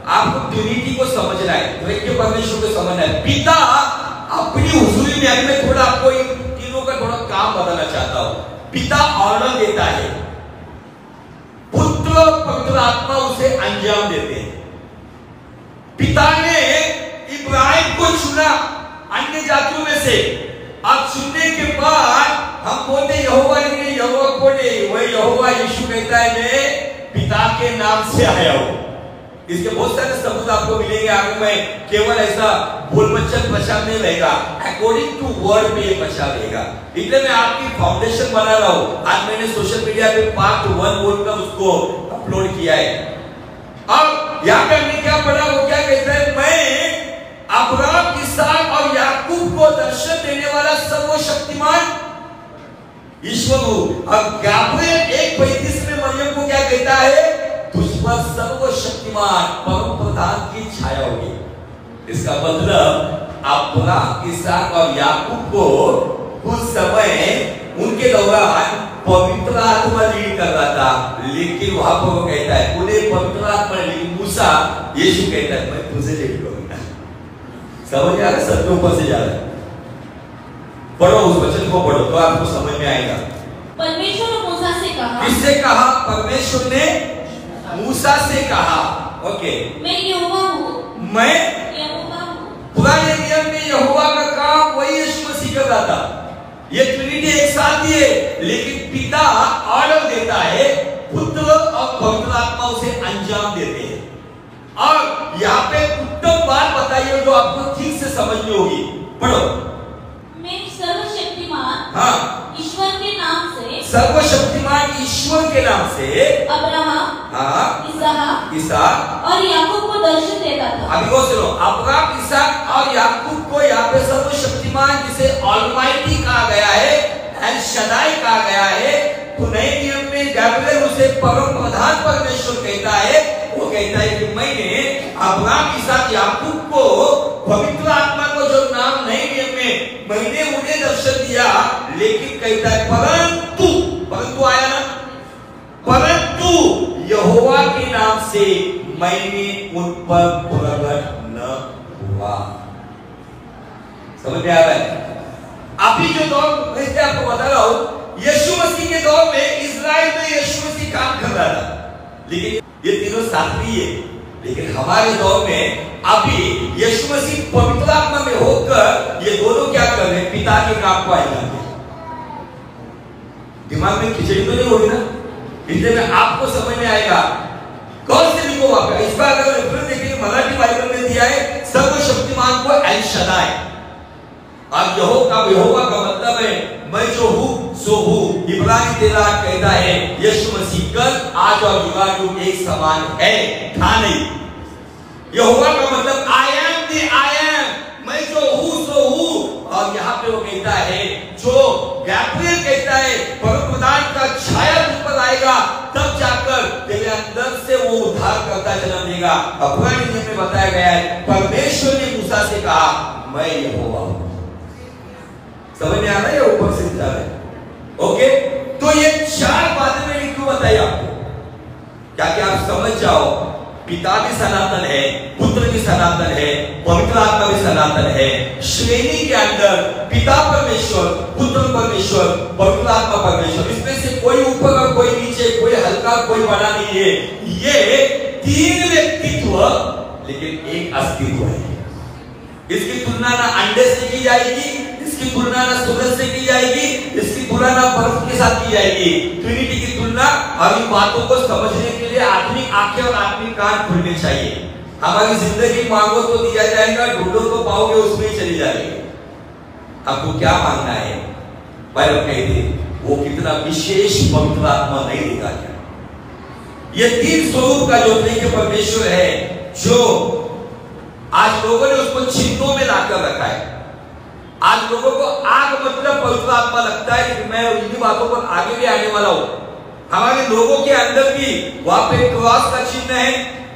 आपको ट्रिनिटी को समझना है, त्रिएक परमेश्वर को समझना है। पिता अपनी हुजूरी में, अभी मैं थोड़ा आपको इन तीनों का थोड़ा काम बताना चाहता हूं। पिता ऑर्डर देता है, पुत्र पवित्र आत्मा उसे अंजाम देते हैं। पिता ने इब्राहिम को चुना अन्य जातियों में से। अब चुनने के बाद हम बोलते यहोवा, लेकिन यहोवा कौन है? वही यहोवा यीशु कहता है मैं पिता के नाम से आया हूं। इसके बहुत सारे सबूत आपको मिलेंगे आगे में। केवल ऐसा बोलबच्चन प्रचार नहीं रहेगा, अकॉर्डिंग टू वर्ड में ये प्रचार रहेगा। इसलिए मैं आपकी फाउंडेशन बना रहा हूं। आज मैंने सोशल मीडिया पे पार्ट 1 बोलकर उसको अपलोड किया है। अब यहाँ पे हमने क्या पढ़ा, वो क्या कहता है? मैं अब्राहम, इसहाक और याकूब को दर्शन देने वाला सर्वशक्तिमान ईश्वर हूं। अब गैब्रियल 1:35 में मरियम को क्या कहता है? तुझ पर सर्वशक्तिमान परम प्रधान की छाया होगी। इसका मतलब अब्राहम, इसहाक और याकूब को कुछ समय उनके दौरान पवित्र आत्मा लीड कर रहा था, लेकिन वहां पर वो कहता है उन्हें पवित्र आत्मा, लेकिन मूसा, यीशु कहता है मैं तुझे लीड करूंगा। समझ आ रहा है? सबके ऊपर से जा रहा है। पढ़ो उस वचन को, पढ़ो तो आपको समझ में आएगा। परमेश्वर ने मूसा से कहा, किससे कहा? परमेश्वर ने मूसा से कहा, ओके, मैं यहोवा हूँ, मैं यहोवा हूँ। पुराने नियम में यहोवा का काम वही यीशु मसीह कर रहा था। ये ट्रिनिटी एक साथ ही है, लेकिन पिता ऑर्डर देता है, पुत्र और पवित्र आत्मा उसे अंजाम देते हैं। और यहाँ पे उत्तम बात बताइए जो आपको ठीक से समझनी होगी। पढ़ो। मैं सर्वशक्तिमान, हाँ, ईश्वर के नाम से, सर्वशक्तिमान ईश्वर के नाम से अब्राहम, हाँ, इसहाक और याकूब को दर्शन देता था। अभी वो सुनो, अब्राहम, इसहाक और याकूब को यहाँ पे सर्वशक्तिमान जिसे ऑलमाइटी कहा गया है, एल शदाई कहा गया है, तो नए नियम में गैब्रियल उसे परम प्रधान परमेश्वर कहता है। वो कहता है कि मैंने अब्राहम, इसहाक, याकूब को पवित्र आत्मा को जो नाम नए नियम में मैंने उन्हें दर्शन दिया, लेकिन कहता है परंतु आया ना, परंतु यहोवा के नाम से मैंने उन पर प्रकट न हुआ। समझ में आ रहा है? अभी जो दौर मैं आपको बता रहा हूं, यीशु मसीह के दौर में इजराइल में यीशु मसीह काम कर रहा था, लेकिन ये तीनों साथी है। लेकिन हमारे दौर में अभी यीशु मसीह पवित्र आत्मा में होकर ये दोनों क्या कर रहे हैं? पिता के काम को आएगा। दिमाग में खिचड़ी तो नहीं होगी ना, इसलिए में आपको समझ में आएगा। कौन से लिखो वहां पे? इसका अगर रेफरेंस देखेंगे मराठी बाइबल में दिया है सर्वशक्तिमान को एल शदाई। अब यहोवा का मतलब है मैं जो हूं सो हूं। इब्रानी 13 कहता है यीशु मसीह कल आज और युगायुग एक समान है, था नहीं। यहोवा का मतलब I am the I am, मैं जो हूं सो हूं। और यहाँ पे वो कहता है जो गैब्रिएल कहता है परम प्रधान का छाया तुम पर आएगा, तब जाकर तेरे अंदर से वो उद्धार करता जन्म लेगा। पुराने नियम में बताया गया है परमेश्वर ने मूसा से कहा मैं यहोवा हूं। समझ में आ रहा है या ऊपर से जा रहा है? ओके, तो ये 4 बातें मैंने क्यों बताई आपको, क्या कि आप समझ जाओ पिता भी सनातन है, पुत्र भी सनातन है, पवित्र आत्मा भी सनातन है। श्रेणी के अंदर पिता परमेश्वर, पुत्र परमेश्वर, पवित्र आत्मा परमेश्वर, इसमें से कोई ऊपर और कोई नीचे, कोई हल्का कोई बड़ा नहीं है। ये 3 व्यक्तित्व लेकिन एक अस्तित्व है। इसकी तुलना ना अंडे से की जाएगी, इसकी तुलना ना सूरज से की जाएगी, इसकी तुलना ना बर्फ के साथ की जाएगी। ट्रिनिटी की तुलना और इन बातों को समझने के लिए आत्मिक आंखें और आत्मिक कान खुलने चाहिए। हमारी जिंदगी मांगो तो दिया जाएगा, ढूंढो तो पाओगे, उसमें ही चली जाएगी। आपको क्या मांगना है? बाइबल कहती है वो कितना विशेष पवित्र आत्मा नहीं देगा क्या? ये 3 स्वरूप का जो नहीं परमेश्वर है, जो आज लोगों ने उसको चिन्हों में लाकर रखा है। आज लोगों को आग मतलब पवित्र आत्मा लगता है कि मैं इन्हीं बातों पर आगे भी आने वाला हूं। हमारे लोगों के अंदर भी वहां पे क्रॉस का चिन्ह है,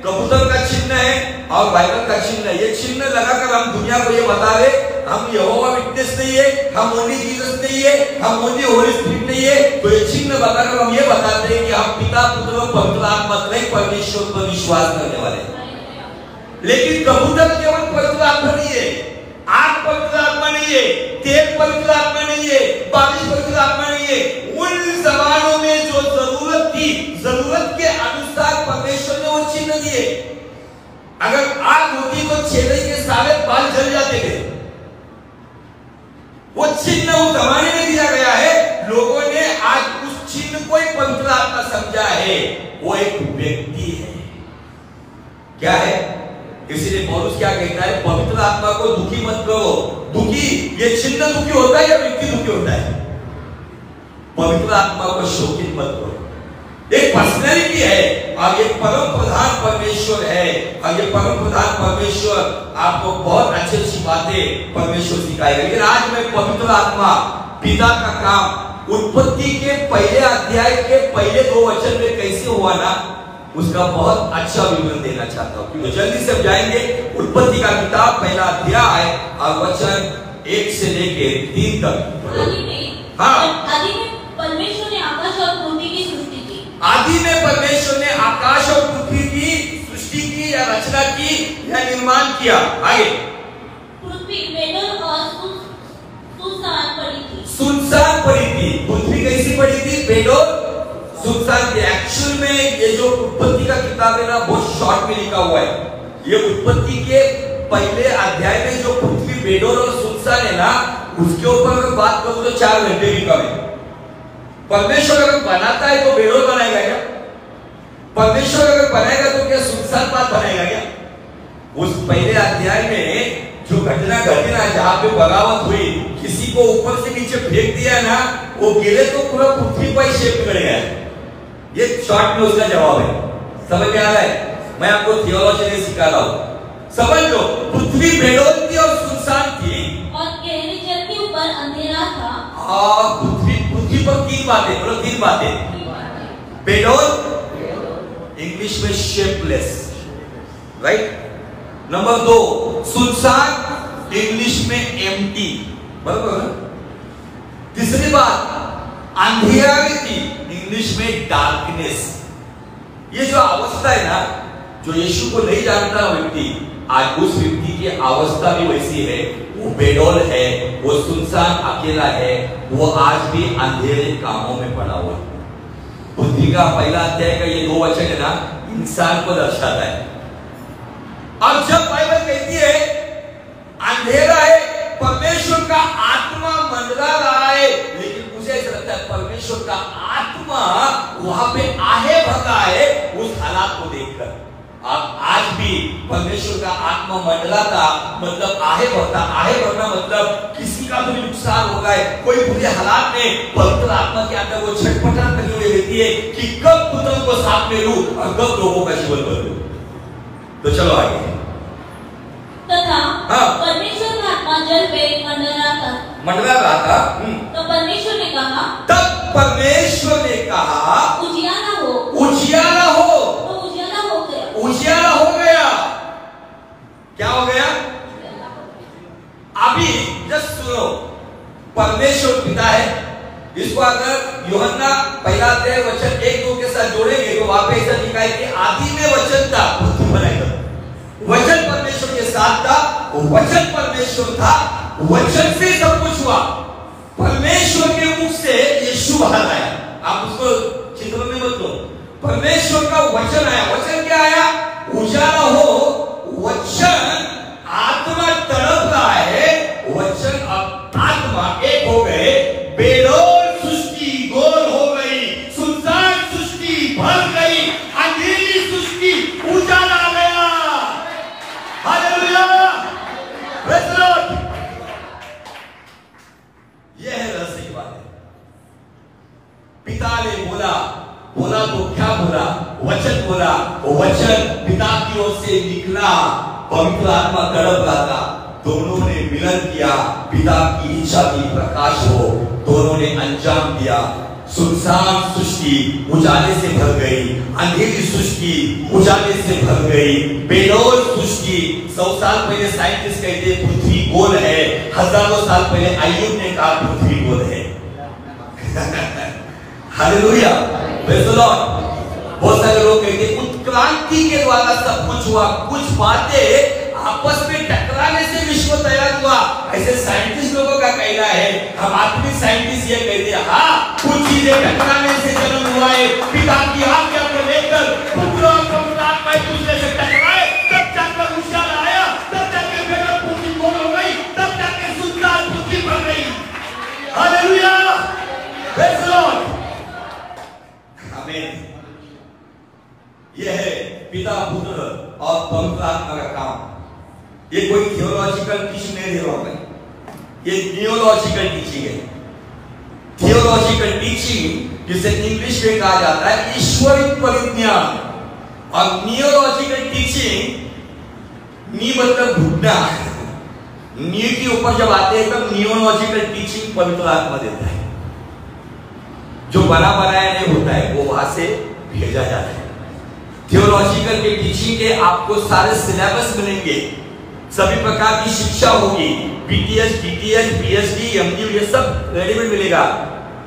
कबूतर का चिन्ह है और बाइबल का चिन्ह है। ये चिन्ह लगाकर हम दुनिया को ये बता रहे हम यहोवा विटनेस नहीं है, हम ओनली जीसस नहीं है, हम ओनली होली स्पिरिट नहीं है। तो ये चिन्ह बताकर हम ये बताते हैं कि हम पिता पुत्र और पवित्र आत्मा त्रय परमेश्वर पर विश्वास करने वाले हैं। लेकिन कबूतर केवल पवित्र आत्मा नहीं है, आग पवित्र आत्मा नहीं है, तेल पवित्र आत्मा नहीं है, बारिश पवित्र आत्मा नहीं है। उन जमानों में जो जरूरत थी, जरूरत के अनुसार परमेश्वर ने वो चिन्ह दिए। अगर आग होती तो छेले के सारे बाल जल जाते थे। वो चिन्ह उस जमाने में दिया गया है। लोगों ने आज उस चिन्ह को ही पवित्र आत्मा समझा है। वो एक व्यक्ति है। क्या है? इसीलिए पौलुस क्या कहता है? पवित्र आत्मा को दुखी मत करो। दुखी, ये चिन्ह दुखी होता है या व्यक्ति दुखी होता है? पवित्र आत्मा को शोकित मत करो। एक पर्सनैलिटी है और ये परम प्रधान परमेश्वर है। और ये परम प्रधान परमेश्वर आपको बहुत अच्छी अच्छी बातें परमेश्वर सिखाएगा। लेकिन आज मैं पवित्र आत्मा, पिता का काम, उत्पत्ति के पहले अध्याय के पहले 2 वचन में कैसे हुआ ना, उसका बहुत अच्छा विवरण देना चाहता हूं। तो जल्दी से जाएंगे उत्पत्ति का किताब पहला अध्याय और वचन 1 से लेके 3 तक। आदि में परमेश्वर ने आकाश और पृथ्वी की सृष्टि की। आदि में परमेश्वर ने आकाश और पृथ्वी की सृष्टि की या रचना की या निर्माण किया। आगे पृथ्वी बेडोल और सुनसान पड़ी थी। सुनसान पड़ी थी। पृथ्वी कैसी पड़ी थी? बेडोल सुनसान थी। एक्चुअल में ये जो उत्पत्ति का किताब है ना बहुत शॉर्ट में लिखा हुआ है। ये उत्पत्ति के पहले अध्याय में जो पृथ्वी बेडोल और सुनसान है ना, उसके ऊपर अगर बात करूं तो 4 घंटे भी कम है। परमेश्वर अगर बनाता है तो बेडोल बनाएगा क्या? परमेश्वर अगर बनाएगा तो क्या सुनसान बात बनाएगा क्या? उस पहले अध्याय में जो घटना घटी ना, जहां पे बगावत हुई, किसी को ऊपर से नीचे फेंक दिया ना, वो गिरे तो पूरा पृथ्वी पर शेप बिगड़ गया। ये शॉर्ट में उसका जवाब है। समझ में आ रहा है? मैं आपको थियोलॉजी नहीं सिखा रहा हूं। समझ लो, पृथ्वी बेडोल थी और सुनसान थी और गहरे जल के ऊपर अंधेरा था। और पृथ्वी पर 3 बातें, बोलो 3 बातें। बेडोल इंग्लिश में शेपलेस, राइट। नंबर 2 सुनसान इंग्लिश में एम्प्टी, बराबर। तीसरी बात अंधेरी थी, इंग्लिश में डार्कनेस। ये जो अवस्था है ना, जो यीशु को नहीं जानता व्यक्ति, आज उस व्यक्ति की अवस्था भी वैसी है। वो बेडोल है, वो सुनसान अकेला है, वो आज भी अंधेरे कामों में पड़ा हुआ है। पृथ्वी का पहला अध्याय का ये 2 वचन है ना, इंसान को दर्शाता है। अब जब बाइबल कहती है अंधेरा है, परमेश्वर का आत्मा मंडरा रहा है, लेकिन मुझे ऐसा लगता है परमेश्वर का आत्मा वहां पे आहे भगा है उस हालात को देखकर। आप आज भी परमेश्वर का आत्मा मंडलाता मतलब आहे भरना मतलब किसी का भी नुकसान हो गया, कोई बुरे हालात में पवित्र आत्मा के अंदर वो छटपटा करी हुई रहती है कि कब पुत्र को साथ में लूं और कब लोगों का जीवन बदलूं। तो चलो आगे। तथा परमेश्वर का आत्मा जल पे मंडरा रहा था। तो परमेश्वर ने कहा, तब परमेश्वर ने कहा उजियाला हो। तो उजियाला हो गया। क्या हो गया? अभी जस्ट सुनो, परमेश्वर पिता है। इसको अगर यूहन्ना पहला अध्याय वचन 1-2 के साथ जोड़ेंगे तो वहां पे ऐसा लिखा है कि आदि में वचन था, पृथ्वी बनाएगा। वचन परमेश्वर के साथ था, वचन परमेश्वर था, वचन से सब कुछ हुआ। परमेश्वर के मुख से यीशु बाहर आया। आप उसको चित्र में मत लो, परमेश्वर का वचन आया। वचन क्या आया? उजाला हो। वचन आत्मा तड़प रहा है, वचन अब आत्मा एक हो गए। बेडोल सृष्टि गोल हो गई, सुनसान सृष्टि भर गई, अंधेरी सृष्टि उजाला आ गया। Hallelujah, praise the Lord. यह है रहस्य की बात है। पिता ने बोला तो क्या बोला? वचन बोला। वचन पिता की ओर से निकला, पवित्र आत्मा तड़प रहा था। दोनों ने मिलन किया, पिता की इच्छा की प्रकाश हो। दोनों ने अंजाम दिया। सुनसान सृष्टि उजाले से भर गई, अंधेरी सृष्टि उजाले से भर गई। बेडौल सृष्टि 100 साल पहले साइंटिस्ट कहते पृथ्वी गोल है, हजारों साल पहले अय्यूब ने कहा पृथ्वी गोल है। Hallelujah, praise the Lord. बहुत सारे लोग कहते हैं उत्क्रांति के द्वारा सब कुछ हुआ, कुछ बातें आपस में टकराने से विश्व तैयार हुआ, ऐसे साइंटिस्ट लोगों का कहना है। हम आत्मिक साइंटिस्ट ये कहते हैं हाँ, कुछ चीजें टकराने से जन्म हुआ है। पिता की आज्ञा को लेकर पुत्र और पवित्र आत्मा एक दूसरे से टकराए, तब जाकर उजाला आया, तब जाकर बेडौल पृथ्वी गोल हो गई, तब जाकर सुनसान पृथ्वी बन गई। Hallelujah, praise the Lord. आमीन। यह है पिता पुत्र और पवित्र आत्मा का काम। ये कोई थियोलॉजिकल टीचिंग नहीं दे रहा हूं मैं, ये नियोलॉजिकल टीचिंग है। थियोलॉजिकल टीचिंग जिसे इंग्लिश में कहा जाता है ईश्वरिक परिज्ञान, और नियोलॉजिकल टीचिंग नी मतलब घुटना, नी के ऊपर जब आते हैं तब नियोलॉजिकल टीचिंग पवित्र आत्मा देता है। जो बना बनाया नहीं होता है वो वहां से भेजा जाता है। थियोलॉजिकल के टीचिंग के आपको सारे सिलेबस मिलेंगे, सभी प्रकार की शिक्षा होगी, बीटीएस, डीटीएच, पीएचडी, एमडी, ये सब रेडीमेड मिलेगा,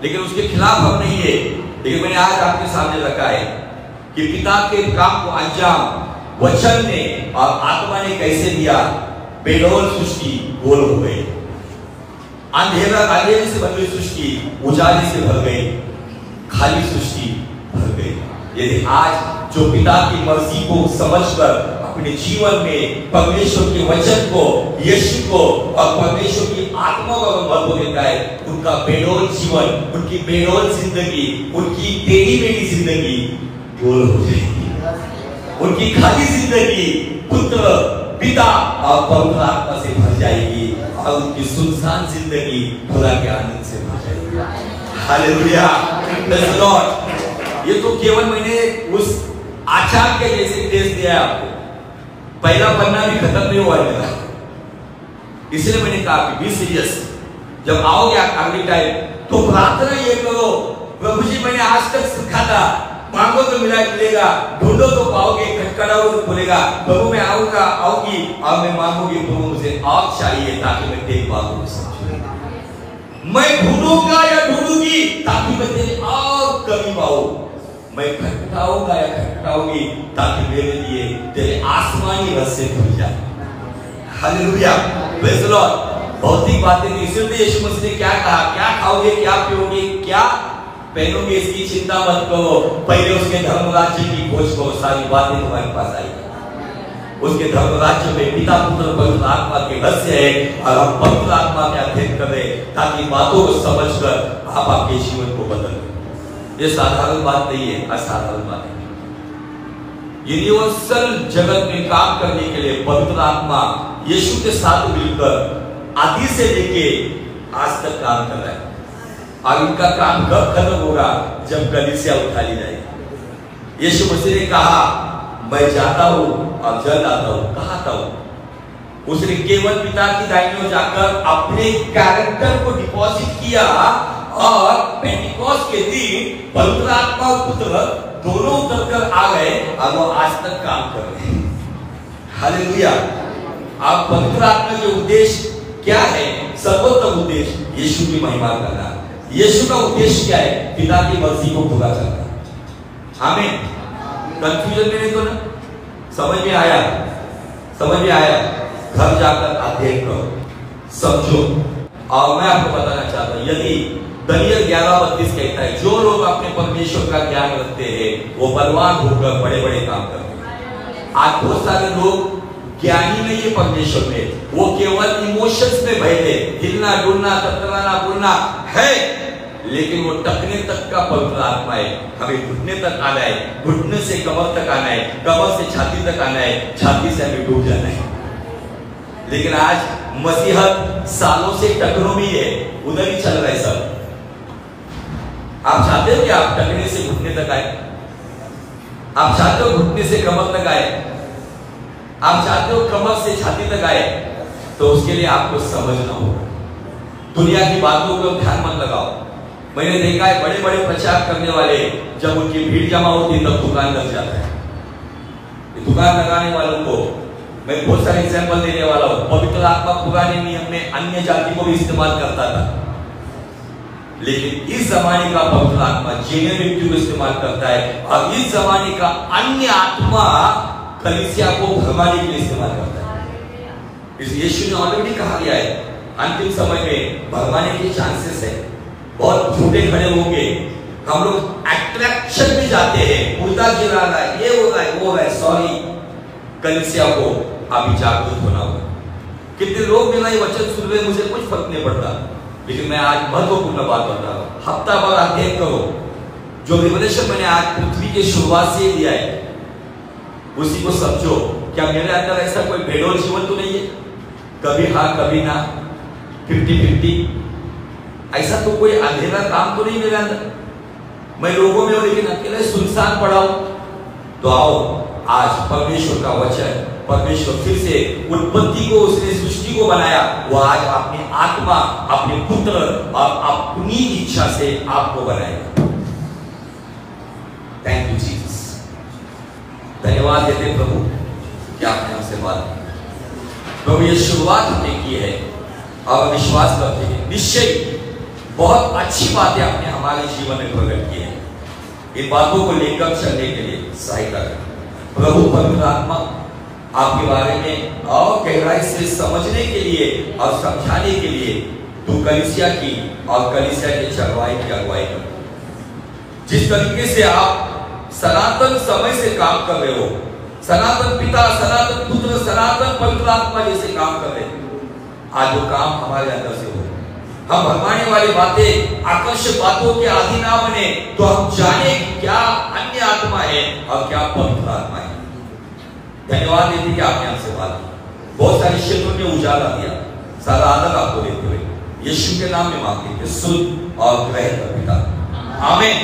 लेकिन उसके खिलाफ हम नहीं है। लेकिन मैंने आज आपके सामने रखा है कि पिता के काम को अंजाम वचन ने और आत्मा ने कैसे दिया। बेडौल सृष्टि गोल हो गई, अंधेरे से भर गई सृष्टि उजाले से भर गई, खाली सृष्टि भर गई। यदि आज जो पिता की मर्जी को समझकर अपने जीवन में परमेश्वर के वचन को, यीशु को और परमेश्वर की आत्मा को महत्व देता है, उनका बेडौल जीवन, उनकी बेडौल जिंदगी, उनकी टेढ़ी मेढ़ी जिंदगी गोल हो जाएगी। उनकी खाली जिंदगी पुत्र, पिता और पवित्र आत्मा से भर जाएगी, और उनकी सुनसान जिंदगी खुदा के आनंद से भर जाएगी। Hallelujah, praise the Lord. ये तो केवल मैंने उस आचार के जैसे टेस्ट दिया है आपको, पहला पन्ना भी खत्म नहीं हुआ मेरा, इसलिए मैंने कहा कि बी सीरियस। जब आओगे अगले टाइम तो प्रार्थना ये करो, प्रभु जी मैंने आज तक सीखा था, मांगो तो मिलेगा, ढूंढो तो पाओगे, खटखटाओ तो खुलेगा। प्रभु मैं आऊंगा, आऊंगी और मैं मांगूंगी, प्रभु मुझे और चाहिए ताकि मैं देख पाऊं। मैं ढूंढूंगा या ढूंढूंगी ताकि मैं तेरी और कमी पाऊं। मैं खटखटाऊंगा या खटखटाऊंगी ताकि मेरे लिए तेरे आसमानी रहस्य खुल जाए। Hallelujah, praise the Lord. भौतिक बातें नहीं, सिर्फ यीशु मसीह ने क्या कहा, क्या खाओगे, क्या पियोगे, क्या पहनोगे, इसकी चिंता मत करो, पहले उसके धर्म राज्य की खोज करो, सारी बातें तुम्हारे पास आएगी। उसके धर्म राज्य में पिता पुत्र पवित्र आत्मा के रहस्य है, और हम पवित्र आत्मा के अध्ययन करें ताकि बातों को समझकर आप आपके जीवन को बदल दें। ये साधारण बात नहीं है, असाधारण बात है। यूनिवर्सल जगत में काम करने के लिए पवित्र आत्मा यीशु के साथ मिलकर आदि से लेके आज तक काम कर रहा है, और इनका काम कब खत्म होगा? जब कलीसिया उठा ली जाएगी। यीशु मसीह ने कहा मैं जाता हूं और जल्द आता हूं। कहा था उसने केवल पिता की दाहिनी ओर जाकर अपने कैरेक्टर को डिपॉजिट किया, और पेंटिकॉस्ट के दिन पवित्र आत्मा और पुत्र दोनों उतरकर आ गए, और वो आज तक काम कर रहे हैं। हालेलुया। आप पवित्र आत्मा के उद्देश्य क्या है? सर्वोत्तम उद्देश्य यीशु की महिमा करना। यीशु का उद्देश्य क्या है? पिता की मर्जी को पूरा करना। आमीन। कंफ्यूजन में नहीं तो ना? समझ में आया? समझ में आया? घर जाकर अध्ययन करो, समझो। और मैं आपको बताना चाहता हूं, यदि दानियल 11:32 कहता है जो लोग अपने परमेश्वर का ज्ञान रखते हैं वो बलवान होकर बड़े बड़े काम करते हैं। आज बहुत सारे लोग ज्ञानी नहीं है परमेश्वर में, वो केवल इमोशंस में बहते, हिलना डुलना तड़तड़ाना बोलना है, लेकिन वो टकने तक का पवित्र आत्मा है। हमें घुटने तक आना है, घुटने से कमर तक आना है, कमर से छाती तक आना है, छाती से हमें डूब जाना है। लेकिन आज मसीहत सालों से टकरों में है, उधर ही चल रहा है सब। आप चाहते हो कि आप टकने से घुटने तक आए? आप चाहते हो घुटने से कमर तक आए? आप चाहते हो कमर से छाती तक आए? तो उसके लिए आपको समझना होगा। दुनिया की बातों को ध्यान मत लगाओ। मैंने देखा है बड़े बड़े प्रचार करने वाले जब उनकी भीड़ जमा होती है तब दुकान लग जाता है। दुकान लगाने वालों को मैं बहुत सारे एग्जाम्पल देने वाला हूं। पवित्र आत्मा पुराने नियम में अन्य जाति को भी इस्तेमाल करता था, लेकिन इस जमाने का पवित्र आत्मा जेन्युइन व्यक्ति को इस्तेमाल करता है, और इस जमाने का अन्य आत्मा कलीसिया को भरमाने के लिए इस्तेमाल करता है। इस यीशु ने ऑलरेडी कहा गया है अंतिम समय में भरमाने के चांसेस है, बहुत झूठे खड़े होंगे। हम लोग अट्रैक्शन में जाते हैं, मुर्दा गिरा रहा है, ये हो रहा है, वो हो रहा है। सॉरी, कलीसिया को अभी जागरूक होना होगा। कितने लोग मेरा ये वचन सुन रहे, मुझे कुछ फर्क नहीं पड़ता, लेकिन मैं आज महत्वपूर्ण बात बता रहा हूं। हफ्ता भर अध्ययन करो। जो रिवलेशन मैंने आज पृथ्वी की शुरुआत से दिया है उसी को समझो। क्या मेरे अंदर ऐसा कोई बेडोल जीवन तो नहीं है? कभी हाँ कभी ना, 50-50। ऐसा तो कोई अंधेरा काम तो नहीं मेरे अंदर। मैं लोगों में लेकिन अकेले सुनसान पड़ा हूं। तो आओ आज परमेश्वर का वचन, परमेश्वर फिर से उत्पत्ति को, उसने सृष्टि को बनाया, वो आज अपनी आत्मा, अपने पुत्र और अपनी इच्छा से आपको बनाएगा। Thank you Jesus. धन्यवाद देते प्रभु कि आपने हमसे बात की। प्रभु ये शुरुआत हमने की है और विश्वास करते हैं निश्चय बहुत अच्छी बातें आपने हमारे जीवन में प्रकट की है। इन बातों को लेकर चलने के लिए सहायता करें प्रभु। पवित्र आत्मा आपके बारे में और गहराई से समझने के लिए और समझाने के लिए तू कलीसिया की और कलीसिया के चरवाहे की अगुवाई कर। जिस तरीके से आप सनातन समय से काम कर रहे हो, सनातन पिता, सनातन पुत्र, सनातन पवित्र आत्मा जैसे काम कर रहे हो, आज वो काम हमारे अंदर से हो। हम भरमाने वाली बातें, आकर्षक बातों के आदि ना बने, तो हम जाने क्या अन्य आत्मा है और क्या पवित्र आत्मा है। धन्यवाद देते कि आपने हमसे बात की। बहुत सारे क्षेत्रों में उजाला दिया। सारा आदर आपको देते हुए यीशु के नाम में मांगते हैं, सुन और ग्रहण कर पिता। आमीन।